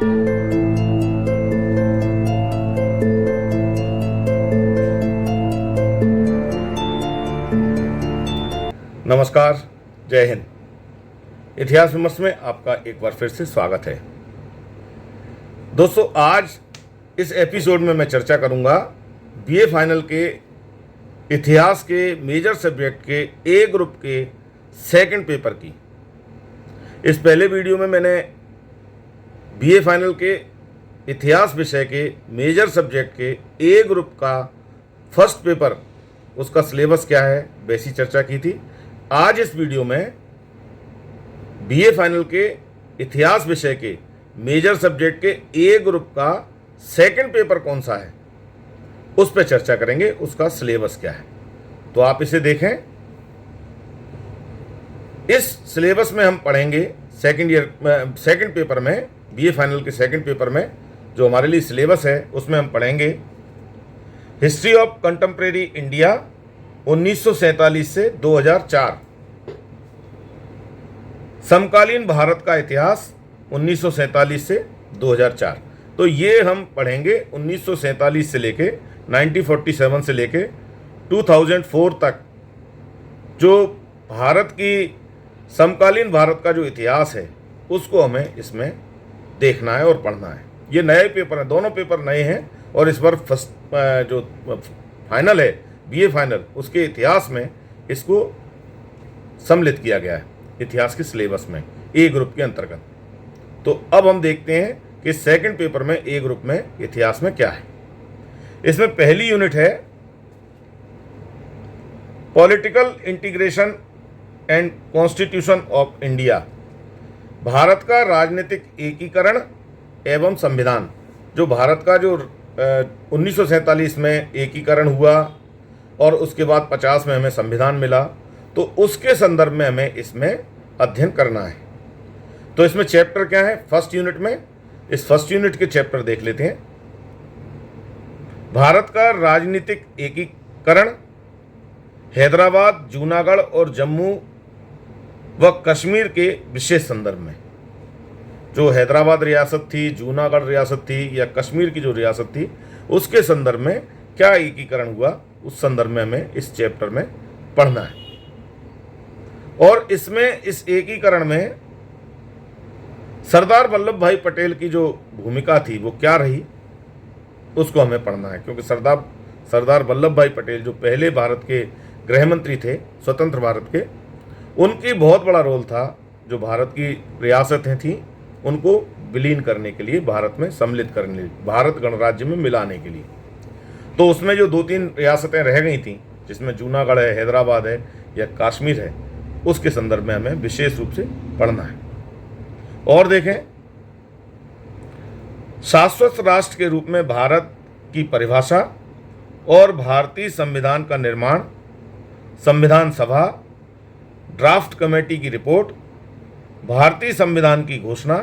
नमस्कार, जय हिंद। इतिहास विमर्श में आपका एक बार फिर से स्वागत है। दोस्तों, आज इस एपिसोड में मैं चर्चा करूंगा बीए फाइनल के इतिहास के मेजर सब्जेक्ट के ए ग्रुप के सेकंड पेपर की। इस पहले वीडियो में मैंने बीए फाइनल के इतिहास विषय के मेजर सब्जेक्ट के ए ग्रुप का फर्स्ट पेपर, उसका सिलेबस क्या है, वैसी चर्चा की थी। आज इस वीडियो में बीए फाइनल के इतिहास विषय के मेजर सब्जेक्ट के ए ग्रुप का सेकंड पेपर कौन सा है, उस पर चर्चा करेंगे, उसका सिलेबस क्या है। तो आप इसे देखें। इस सिलेबस में हम पढ़ेंगे सेकंड पेपर में, बीए फाइनल के सेकंड पेपर में जो हमारे लिए सिलेबस है, उसमें हम पढ़ेंगे हिस्ट्री ऑफ कंटेम्प्रेरी इंडिया 1947 से 2004, समकालीन भारत का इतिहास 1947 से 2004। तो ये हम पढ़ेंगे 1947 से लेके 1947 से लेके 2004 तक, जो भारत की समकालीन भारत का जो इतिहास है उसको हमें इसमें देखना है और पढ़ना है। ये नए पेपर हैं, दोनों पेपर नए हैं, और इस बार फर्स्ट जो फाइनल है बीए फाइनल, उसके इतिहास में इसको सम्मिलित किया गया है इतिहास के सिलेबस में ए ग्रुप के अंतर्गत। तो अब हम देखते हैं कि सेकंड पेपर में ए ग्रुप में इतिहास में क्या है। इसमें पहली यूनिट है political integration and constitution of India, Bharat का राजनीतिक एकीकरण एवं संविधान। जो भारत का जो 1947 में एकीकरण हुआ और उसके बाद 50 में हमें संविधान मिला, तो उसके संदर्भ में हमें इसमें अध्ययन करना है। तो इसमें चैप्टर क्या है फर्स्ट यूनिट में, इस फर्स्ट यूनिट के चैप्टर देख लेते हैं। भारत का राजनीतिक एकीकरण, हैदराबाद, जूनागढ़ और जम्मू व कश्मीर के विशेष संदर्भ में। जो हैदराबाद रियासत थी, जूनागढ़ रियासत थी, या कश्मीर की जो रियासत थी, उसके संदर्भ में क्या एकीकरण हुआ, उस संदर्भ में हमें इस चैप्टर में पढ़ना है। और इसमें इस एकीकरण में सरदार वल्लभ भाई पटेल की जो भूमिका थी वो क्या रही, उसको हमें पढ़ना है। क्योंकि सरदार वल्लभ भाई पटेल जो पहले भारत के गृह मंत्री थे, स्वतंत्र भारत के, उनकी बहुत बड़ा रोल था जो भारत की रियासतें थीं उनको विलीन करने के लिए, भारत में सम्मिलित करने के लिए, भारत गणराज्य में मिलाने के लिए। तो उसमें जो 2-3 रियासतें रह गई थीं, जिसमें जूनागढ़ है, हैदराबाद है या कश्मीर है, उसके संदर्भ में हमें विशेष रूप से पढ़ना है। और देखें, शाश्वत राष्ट्र के रूप में भारत की परिभाषा और भारतीय संविधान का निर्माण, संविधान सभा, ड्राफ्ट कमेटी की रिपोर्ट, भारतीय संविधान की घोषणा,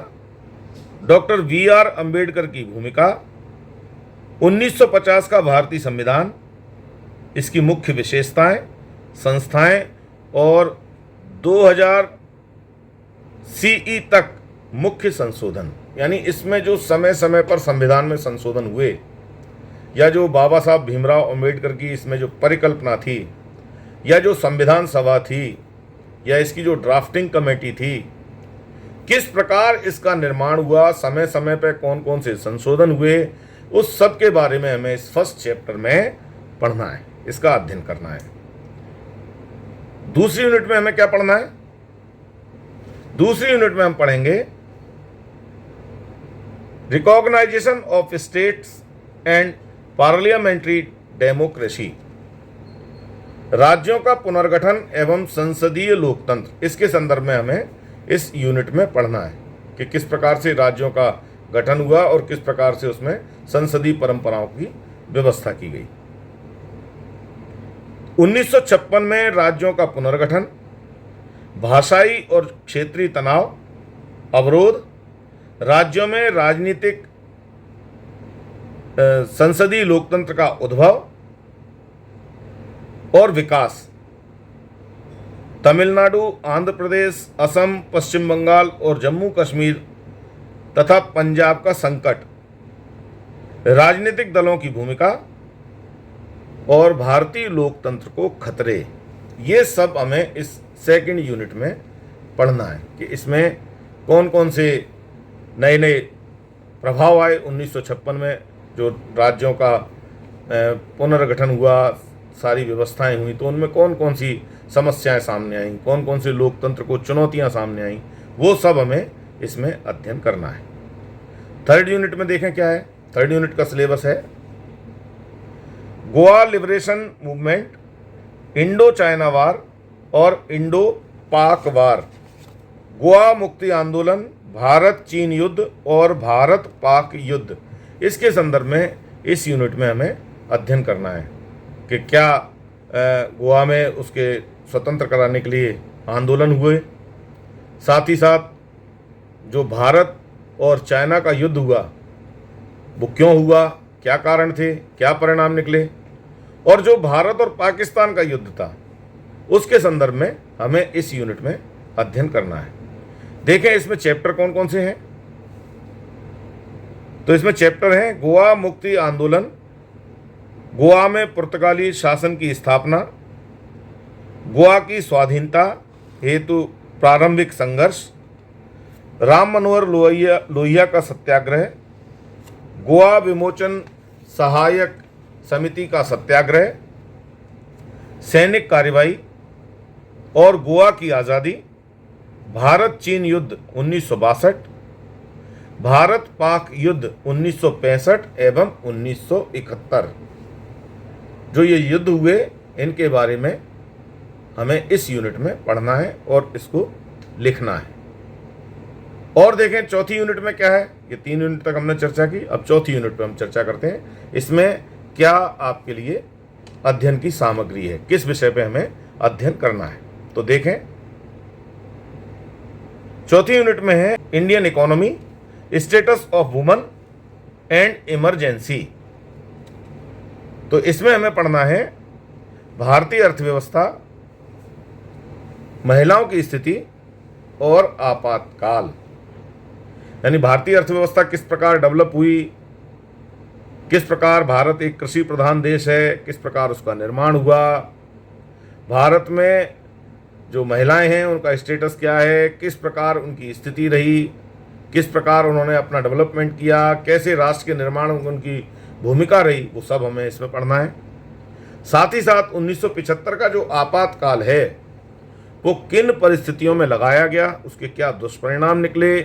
डॉक्टर वी.आर. अंबेडकर की भूमिका, 1950 का भारतीय संविधान, इसकी मुख्य विशेषताएं, संस्थाएं, और 2000 सीई तक मुख्य संशोधन। यानी इसमें जो समय समय पर संविधान में संशोधन हुए, या जो बाबा साहब भीमराव अंबेडकर की इसमें जो परिकल्पना थी, या जो संविधान सभा थी, या इसकी जो ड्राफ्टिंग कमेटी थी, किस प्रकार इसका निर्माण हुआ, समय समय पर कौन कौन से संशोधन हुए, उस सब के बारे में हमें इस फर्स्ट चैप्टर में पढ़ना है, इसका अध्ययन करना है। दूसरी यूनिट में हमें क्या पढ़ना है? दूसरी यूनिट में हम पढ़ेंगे recognization of states and parliamentary democracy, राज्यों का पुनर्गठन एवं संसदीय लोकतंत्र। इसके संदर्भ में हमें इस यूनिट में पढ़ना है कि किस प्रकार से राज्यों का गठन हुआ और किस प्रकार से उसमें संसदीय परंपराओं की व्यवस्था की गई। 1956 में राज्यों का पुनर्गठन, भाषाई और क्षेत्रीय तनाव, अवरोध, राज्यों में राजनीतिक संसदीय लोकतंत्र का उद्भव और विकास, तमिलनाडु, आंध्र प्रदेश, असम, पश्चिम बंगाल और जम्मू कश्मीर तथा पंजाब का संकट, राजनीतिक दलों की भूमिका और भारतीय लोकतंत्र को खतरे, ये सब हमें इस सेकंड यूनिट में पढ़ना है कि इसमें कौन कौन से नए नए प्रभाव आए। 1956 में जो राज्यों का पुनर्गठन हुआ, सारी व्यवस्थाएं हुई, तो उनमें कौन कौन सी समस्याएं सामने आईं, कौन कौन से लोकतंत्र को चुनौतियां सामने आईं, वो सब हमें इसमें अध्ययन करना है। थर्ड यूनिट में देखें क्या है। थर्ड यूनिट का सिलेबस है Goa liberation movement, Indo China war और इंडो पाक वार, गोवा मुक्ति आंदोलन, भारत चीन युद्ध और भारत पाक युद्ध। इसके संदर्भ में इस यूनिट में हमें अध्ययन करना है कि क्या गोवा में उसके स्वतंत्र कराने के लिए आंदोलन हुए, साथ ही साथ जो भारत और चाइना का युद्ध हुआ वो क्यों हुआ, क्या कारण थे, क्या परिणाम निकले, और जो भारत और पाकिस्तान का युद्ध था उसके संदर्भ में हमें इस यूनिट में अध्ययन करना है। देखें इसमें चैप्टर कौन कौन से हैं। तो इसमें चैप्टर हैं गोवा मुक्ति आंदोलन, गोवा में पुर्तगाली शासन की स्थापना, गोवा की स्वाधीनता हेतु प्रारंभिक संघर्ष, राम मनोहर लोहिया का सत्याग्रह, गोवा विमोचन सहायक समिति का सत्याग्रह, सैनिक कार्रवाई और गोवा की आज़ादी, भारत चीन युद्ध 1962, भारत पाक युद्ध 1965 एवं 1971। जो ये युद्ध हुए इनके बारे में हमें इस यूनिट में पढ़ना है और इसको लिखना है। और देखें चौथी यूनिट में क्या है। ये 3 यूनिट तक हमने चर्चा की, अब चौथी यूनिट पे हम चर्चा करते हैं। इसमें क्या आपके लिए अध्ययन की सामग्री है, किस विषय पे हमें अध्ययन करना है। तो देखें चौथी यूनिट में है Indian economy, status of woman and emergency. तो इसमें हमें पढ़ना है भारतीय अर्थव्यवस्था, महिलाओं की स्थिति और आपातकाल, यानी भारतीय अर्थव्यवस्था किस प्रकार डेवलप हुई, किस प्रकार भारत एक कृषि प्रधान देश है, किस प्रकार उसका निर्माण हुआ, भारत में जो महिलाएं हैं उनका स्टेटस क्या है, किस प्रकार उनकी स्थिति रही, किस प्रकार उन्होंने अपना डेवलपमेंट किया, कैसे राष्ट्र के निर्माण में उनकी भूमिका रही, वो सब हमें इसमें पढ़ना है। साथ ही साथ 1975 का जो आपातकाल है वो किन परिस्थितियों में लगाया गया, उसके क्या दुष्परिणाम निकले,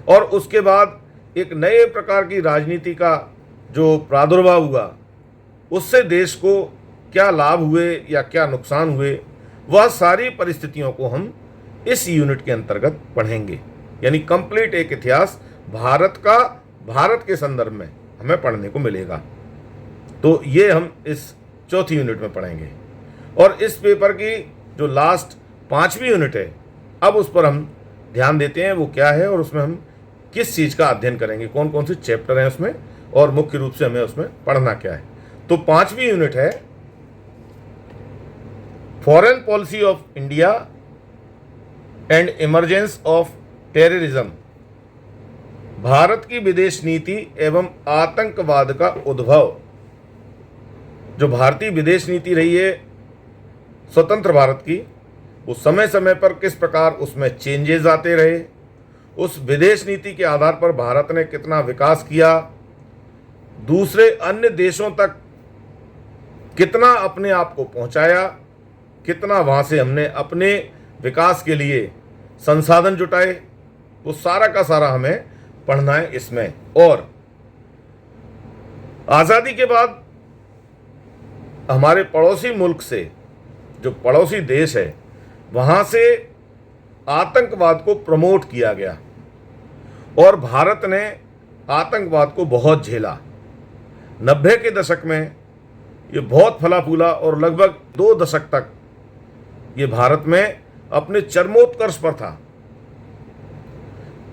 और उसके बाद एक नए प्रकार की राजनीति का जो प्रादुर्भाव हुआ उससे देश को क्या लाभ हुए या क्या नुकसान हुए, वह सारी परिस्थितियों को हम इस यूनिट के अंतर्गत पढ़ेंगे। यानी कंप्लीट एक इतिहास भारत के संदर्भ में हमें पढ़ने को मिलेगा। तो ये हम इस चौथी यूनिट में पढ़ेंगे। और इस पेपर की जो लास्ट 5वीं यूनिट है, अब उस पर हम ध्यान देते हैं वो क्या है और उसमें हम किस चीज़ का अध्ययन करेंगे, कौन कौन से चैप्टर हैं उसमें और मुख्य रूप से हमें उसमें पढ़ना क्या है। तो 5वीं यूनिट है foreign policy of India and emergence of terrorism, Bharat की विदेश नीति एवं आतंकवाद का उद्भव। जो भारतीय विदेश नीति रही है स्वतंत्र भारत की, उस समय समय पर किस प्रकार उसमें चेंजेस आते रहे, उस विदेश नीति के आधार पर भारत ने कितना विकास किया, दूसरे अन्य देशों तक कितना अपने आप को पहुंचाया, कितना वहाँ से हमने अपने विकास के लिए संसाधन जुटाए, वो सारा का सारा हमें पढ़ना है इसमें। और आज़ादी के बाद हमारे पड़ोसी मुल्क से, जो पड़ोसी देश है, वहाँ से आतंकवाद को प्रमोट किया गया और भारत ने आतंकवाद को बहुत झेला। 90 के दशक में ये बहुत फला फूला और लगभग 2 दशक तक ये भारत में अपने चरमोत्कर्ष पर था।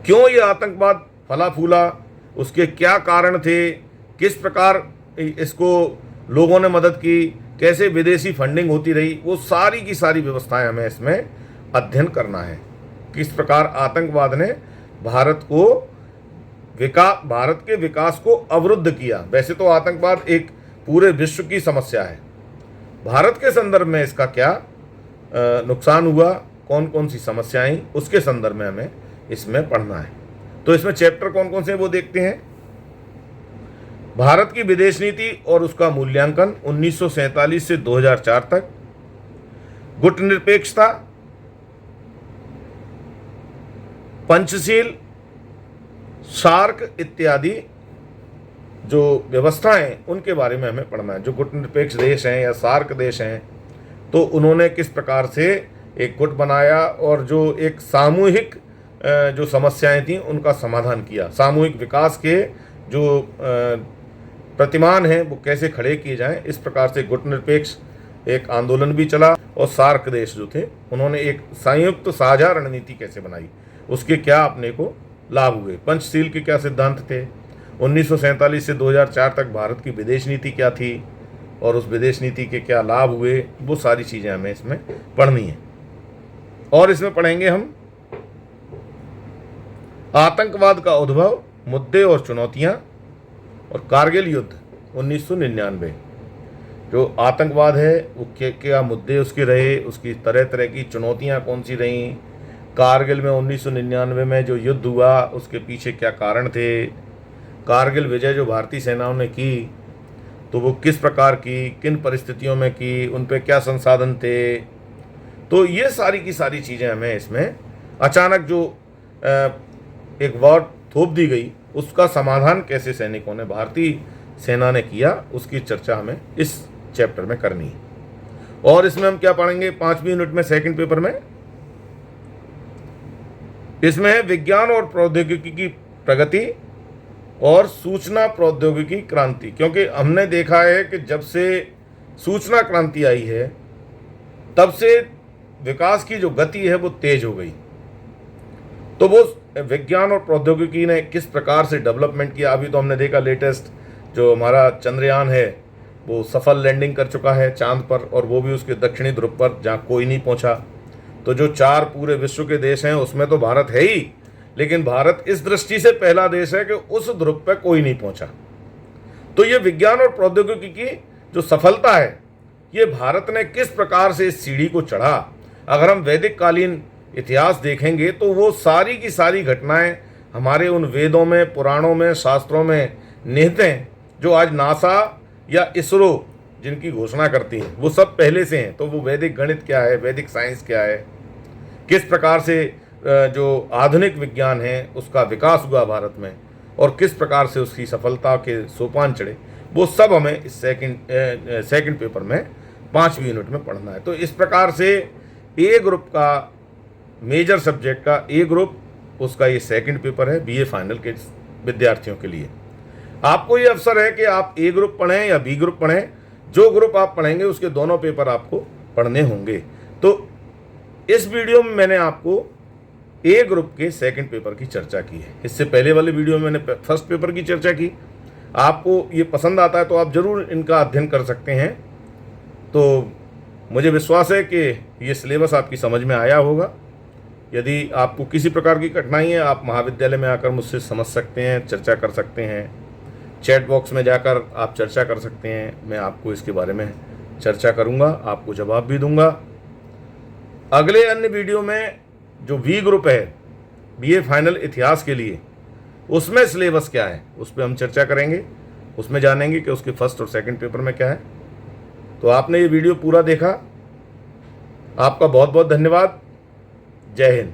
क्यों ये आतंकवाद फला फूला, उसके क्या कारण थे, किस प्रकार इसको लोगों ने मदद की, कैसे विदेशी फंडिंग होती रही, वो सारी की सारी व्यवस्थाएं हमें इसमें अध्ययन करना है। किस प्रकार आतंकवाद ने भारत को भारत के विकास को अवरुद्ध किया। वैसे तो आतंकवाद एक पूरे विश्व की समस्या है, भारत के संदर्भ में इसका क्या नुकसान हुआ, कौन कौन सी समस्याएं, उसके संदर्भ में हमें इसमें पढ़ना है। तो इसमें चैप्टर कौन कौन से हैं वो देखते हैं। भारत की विदेश नीति और उसका मूल्यांकन 1947 से 2004 तक, गुटनिरपेक्षता, पंचशील, सार्क इत्यादि जो व्यवस्थाएं उनके बारे में हमें पढ़ना है। जो गुटनिरपेक्ष देश हैं या सार्क देश हैं, तो उन्होंने किस प्रकार से एक गुट बनाया और जो एक सामूहिक जो समस्याएं थी उनका समाधान किया। सामूहिक विकास के जो प्रतिमान हैं वो कैसे खड़े किए जाएं, इस प्रकार से गुटनिरपेक्ष एक आंदोलन भी चला। और सार्क देश जो थे उन्होंने एक संयुक्त साझा रणनीति कैसे बनाई, उसके क्या अपने को लाभ हुए। पंचशील के क्या सिद्धांत थे, 1947 से 2004 तक भारत की विदेश नीति क्या थी और उस विदेश नीति के क्या लाभ हुए, वो सारी चीज़ें हमें इसमें पढ़नी है। और इसमें पढ़ेंगे हम आतंकवाद का उद्भव, मुद्दे और चुनौतियां, और कारगिल युद्ध 1999। जो आतंकवाद है वो क्या मुद्दे उसके रहे, उसकी तरह तरह की चुनौतियां कौन सी रहीं, कारगिल में 1999 में जो युद्ध हुआ उसके पीछे क्या कारण थे, कारगिल विजय जो भारतीय सेनाओं ने की तो वो किस प्रकार की, किन परिस्थितियों में की, उन पे क्या संसाधन थे। तो ये सारी की सारी चीज़ें हमें इसमें अचानक जो एक वॉर थोप दी गई उसका समाधान कैसे सैनिकों ने, भारतीय सेना ने किया, उसकी चर्चा हमें इस चैप्टर में करनी है। और इसमें हम क्या पढ़ेंगे 5वीं यूनिट में, सेकंड पेपर में, इसमें है विज्ञान और प्रौद्योगिकी की प्रगति और सूचना प्रौद्योगिकी क्रांति। क्योंकि हमने देखा है कि जब से सूचना क्रांति आई है तब से विकास की जो गति है वो तेज हो गई। तो वो विज्ञान और प्रौद्योगिकी ने किस प्रकार से डेवलपमेंट किया, अभी तो हमने देखा लेटेस्ट जो हमारा चंद्रयान है वो सफल लैंडिंग कर चुका है चांद पर, और वो भी उसके दक्षिणी ध्रुव पर जहाँ कोई नहीं पहुँचा। तो जो 4 पूरे विश्व के देश हैं उसमें तो भारत है ही, लेकिन भारत इस दृष्टि से पहला देश है कि उस ध्रुव पर कोई नहीं पहुँचा। तो ये विज्ञान और प्रौद्योगिकी की जो सफलता है, ये भारत ने किस प्रकार से इस सीढ़ी को चढ़ा। अगर हम वैदिक कालीन इतिहास देखेंगे तो वो सारी की सारी घटनाएं हमारे उन वेदों में, पुराणों में, शास्त्रों में निहित हैं, जो आज नासा या इसरो जिनकी घोषणा करती हैं वो सब पहले से हैं। तो वो वैदिक गणित क्या है, वैदिक साइंस क्या है, किस प्रकार से जो आधुनिक विज्ञान है उसका विकास हुआ भारत में और किस प्रकार से उसकी सफलता के सोपान चढ़े, वो सब हमें इस सेकंड पेपर में 5वीं यूनिट में पढ़ना है। तो इस प्रकार से ए ग्रुप का मेजर सब्जेक्ट का ए ग्रुप, उसका ये सेकंड पेपर है बीए फाइनल के विद्यार्थियों के लिए। आपको ये अवसर है कि आप ए ग्रुप पढ़ें या बी ग्रुप पढ़ें, जो ग्रुप आप पढ़ेंगे उसके दोनों पेपर आपको पढ़ने होंगे। तो इस वीडियो में मैंने आपको ए ग्रुप के सेकंड पेपर की चर्चा की है। इससे पहले वाले वीडियो में मैंने फर्स्ट पेपर की चर्चा की। आपको ये पसंद आता है तो आप ज़रूर इनका अध्ययन कर सकते हैं। तो मुझे विश्वास है कि ये सिलेबस आपकी समझ में आया होगा। यदि आपको किसी प्रकार की कठिनाई है, आप महाविद्यालय में आकर मुझसे समझ सकते हैं, चर्चा कर सकते हैं। चैट बॉक्स में जाकर आप चर्चा कर सकते हैं, मैं आपको इसके बारे में चर्चा करूंगा, आपको जवाब भी दूंगा। अगले अन्य वीडियो में जो वी ग्रुप है बीए फाइनल इतिहास के लिए, उसमें सिलेबस क्या है उस पर हम चर्चा करेंगे, उसमें जानेंगे कि उसके फर्स्ट और सेकंड पेपर में क्या है। तो आपने ये वीडियो पूरा देखा, आपका बहुत बहुत धन्यवाद। जय हिंद।